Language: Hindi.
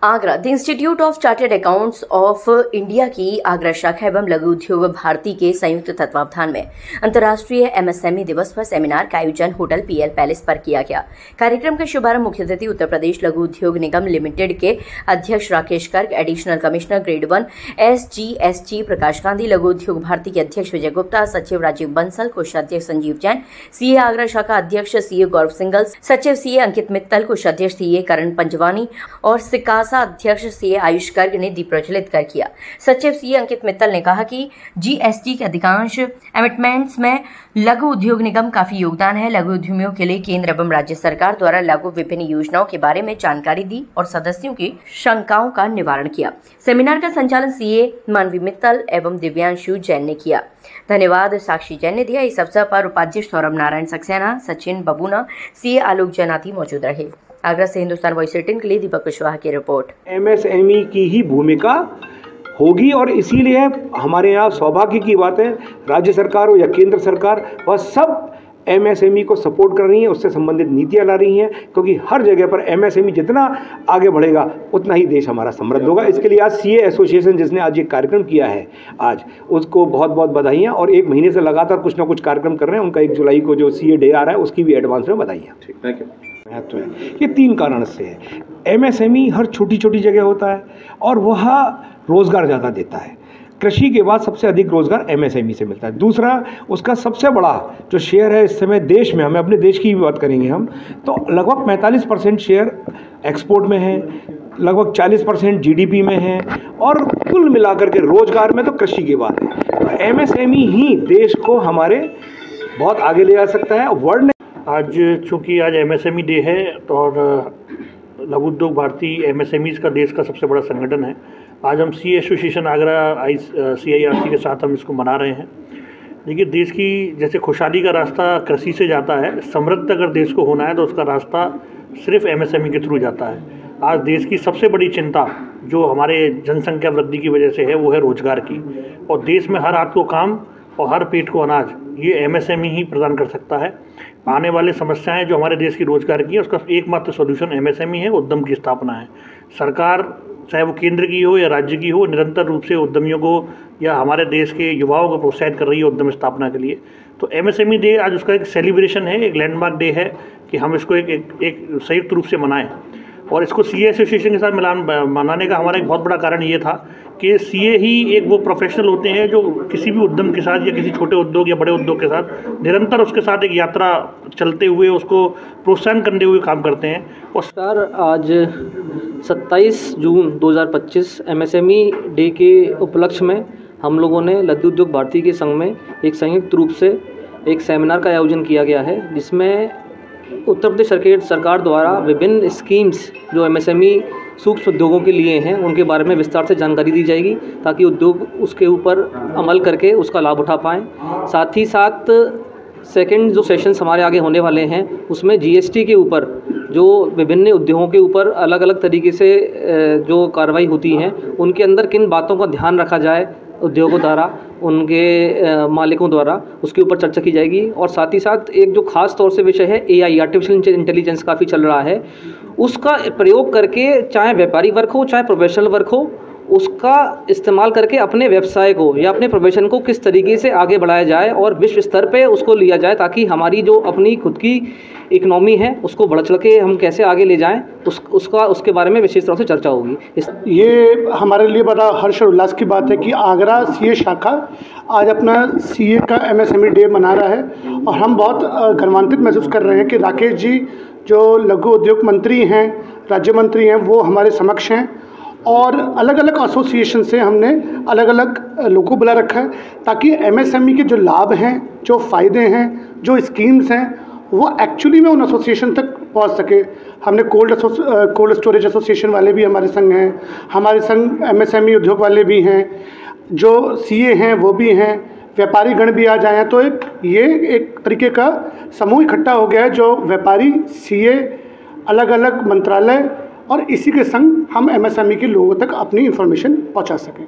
Agra the institute of chartered accounts of India की आगरा शाखा एवं लघु उद्योग भारती के संयुक्त तत्वावधान में अंतर्राष्ट्रीय एमएसएमई दिवस पर सेमिनार का आयोजन होटल पीएल पैलेस पर किया गया। कार्यक्रम का शुभारंभ मुख्य अतिथि उत्तर प्रदेश लघु उद्योग निगम लिमिटेड के अध्यक्ष Rakesh Garg, additional commissioner grade 1 SGSG प्रकाश गांधी, लघु उद्योग भारती के अध्यक्ष विजय गुप्ता, सचिव राजीव बंसल, कोषाध्यक्ष संजीव जैन, सीए आगरा शाखा अध्यक्ष सीए गौरव सिंगल, सचिव सीए अंकित मित्तल, कोषाध्यक्ष सीए करण पंजवानी और सिकासा अध्यक्ष सीए आयुष गर्ग ने दीप प्रज्वलित कर किया। सचिव सीए अंकित मित्तल ने कहा कि जीएसटी के अधिकांश एमिटमेंट्स में लघु उद्योग निगम काफी योगदान है। लघु उद्यमियों के लिए केंद्र एवं राज्य सरकार द्वारा लागू विभिन्न योजनाओं के बारे में जानकारी दी और सदस्यों की शंकाओं का निवारण किया। सेमिनार का संचालन सीए मानवी मित्तल एवं दिव्यांशु जैन ने किया। धन्यवाद साक्षी जैन ने दिया। इस अवसर पर उपाध्यक्ष सौरभ नारायण सक्सेना, सचिन बबूना, सीए आलोक जैन आदि मौजूद रहे। आगरा से हिंदुस्तान वॉइस 18 के लिए दीपक कुशवाहा की रिपोर्ट। एमएसएमई की ही भूमिका होगी और इसीलिए हमारे यहाँ सौभाग्य की बात है, राज्य सरकार हो या केंद्र सरकार, वह सब एमएसएमई को सपोर्ट कर रही है, उससे संबंधित नीतियाँ ला रही हैं, क्योंकि हर जगह पर एमएसएमई जितना आगे बढ़ेगा उतना ही देश हमारा समृद्ध होगा। इसके लिए आज सीए एसोसिएशन जिसने आज ये कार्यक्रम किया है, आज उसको बहुत बहुत बधाइयाँ। और एक महीने से लगातार कुछ ना कुछ कार्यक्रम कर रहे हैं। उनका 1 जुलाई को जो सीए डे आ रहा है उसकी भी एडवांस में बधाइयाँ। ठीक, थैंक यू। महत्व है ये 3 कारण से है। एमएसएमई हर छोटी छोटी जगह होता है और वह रोजगार ज़्यादा देता है। कृषि के बाद सबसे अधिक रोजगार एमएसएमई से मिलता है। दूसरा, उसका सबसे बड़ा जो शेयर है इस समय देश में, हमें अपने देश की भी बात करेंगे हम, तो लगभग 45% शेयर एक्सपोर्ट में है, लगभग 40% जीडीपी में है और कुल मिलाकर के रोजगार में तो कृषि की बात है। तो एमएसएमई ही देश को हमारे बहुत आगे ले जा सकता है। वर्ल्ड आज चूँकि आज एमएसएमई डे है तो और लघु उद्योग भारती एमएसएमईज़ का देश का सबसे बड़ा संगठन है। आज हम सी एसोसिएशन आगरा CIRC के साथ हम इसको मना रहे हैं। देखिए, देश की जैसे खुशहाली का रास्ता कृषि से जाता है, समृद्ध अगर देश को होना है तो उसका रास्ता सिर्फ एमएसएमई के थ्रू जाता है। आज देश की सबसे बड़ी चिंता जो हमारे जनसंख्या वृद्धि की वजह से है वो है रोजगार की, और देश में हर हाथ को काम और हर पेट को अनाज ये एमएसएमई ही प्रदान कर सकता है। आने वाले समस्याएं जो हमारे देश की रोजगार की है उसका एकमात्र सॉल्यूशन एमएसएमई है, उद्यम की स्थापना है। सरकार चाहे वो केंद्र की हो या राज्य की हो, निरंतर रूप से उद्यमियों को या हमारे देश के युवाओं को प्रोत्साहित कर रही है उद्यम स्थापना के लिए। तो एमएसएमई डे आज उसका एक सेलिब्रेशन है, एक लैंडमार्क डे है कि हम इसको एक संयुक्त रूप से मनाएं। और इसको सीए एसोसिएशन के साथ मनाने का हमारा एक बहुत बड़ा कारण ये था कि सीए ही एक वो प्रोफेशनल होते हैं जो किसी भी उद्यम के साथ या किसी छोटे उद्योग या बड़े उद्योग के साथ निरंतर उसके साथ एक यात्रा चलते हुए उसको प्रोत्साहन करते हुए काम करते हैं। और सर, आज 27 जून 2025 एमएसएमई डे के उपलक्ष्य में हम लोगों ने लघु उद्योग भारती के संघ में एक संयुक्त रूप से एक सेमिनार का आयोजन किया गया है, जिसमें उत्तर प्रदेश सरकार द्वारा विभिन्न स्कीम्स जो एमएसएमई सूक्ष्म उद्योगों के लिए हैं उनके बारे में विस्तार से जानकारी दी जाएगी, ताकि उद्योग उसके ऊपर अमल करके उसका लाभ उठा पाएँ। साथ ही साथ सेकंड जो सेशंस हमारे आगे होने वाले हैं उसमें जीएसटी के ऊपर जो विभिन्न उद्योगों के ऊपर अलग अलग तरीके से जो कार्रवाई होती हैं उनके अंदर किन बातों का ध्यान रखा जाए उद्योगों द्वारा, उनके मालिकों द्वारा, उसके ऊपर चर्चा की जाएगी। और साथ ही साथ एक जो खास तौर से विषय है AI, आर्टिफिशियल इंटेलिजेंस काफ़ी चल रहा है, उसका प्रयोग करके चाहे व्यापारी वर्ग हो चाहे प्रोफेशनल वर्ग हो, उसका इस्तेमाल करके अपने व्यवसाय को या अपने प्रोफेशन को किस तरीके से आगे बढ़ाया जाए और विश्व स्तर पे उसको लिया जाए, ताकि हमारी जो अपनी खुद की इकनॉमी है उसको बढ़ चढ़ के हम कैसे आगे ले जाएं, उसके बारे में विशेष तौर से चर्चा होगी। ये हमारे लिए बड़ा हर्ष और उल्लास की बात है कि आगरा सीए शाखा आज अपना सीए का एमएसएमई डे मना रहा है, और हम बहुत गर्वान्वित महसूस कर रहे हैं कि राकेश जी जो लघु उद्योग मंत्री हैं, राज्य मंत्री हैं, वो हमारे समक्ष हैं। और अलग अलग एसोसिएशन से हमने अलग अलग लोगों को बुला रखा है, ताकि एमएसएमई के जो लाभ हैं, जो फ़ायदे हैं, जो स्कीम्स हैं, वो एक्चुअली में उन एसोसिएशन तक पहुंच सके। हमने कोल्ड स्टोरेज एसोसिएशन वाले भी हमारे संग हैं, हमारे संग एमएसएमई उद्योग वाले भी हैं, जो सीए हैं वो भी हैं, व्यापारी गण भी आ जाए हैं। तो एक तरीके का समूह इकट्ठा हो गया है जो व्यापारी, सीए, अलग अलग मंत्रालय और इसी के संग हम एमएसएमई के लोगों तक अपनी इन्फॉर्मेशन पहुंचा सकें।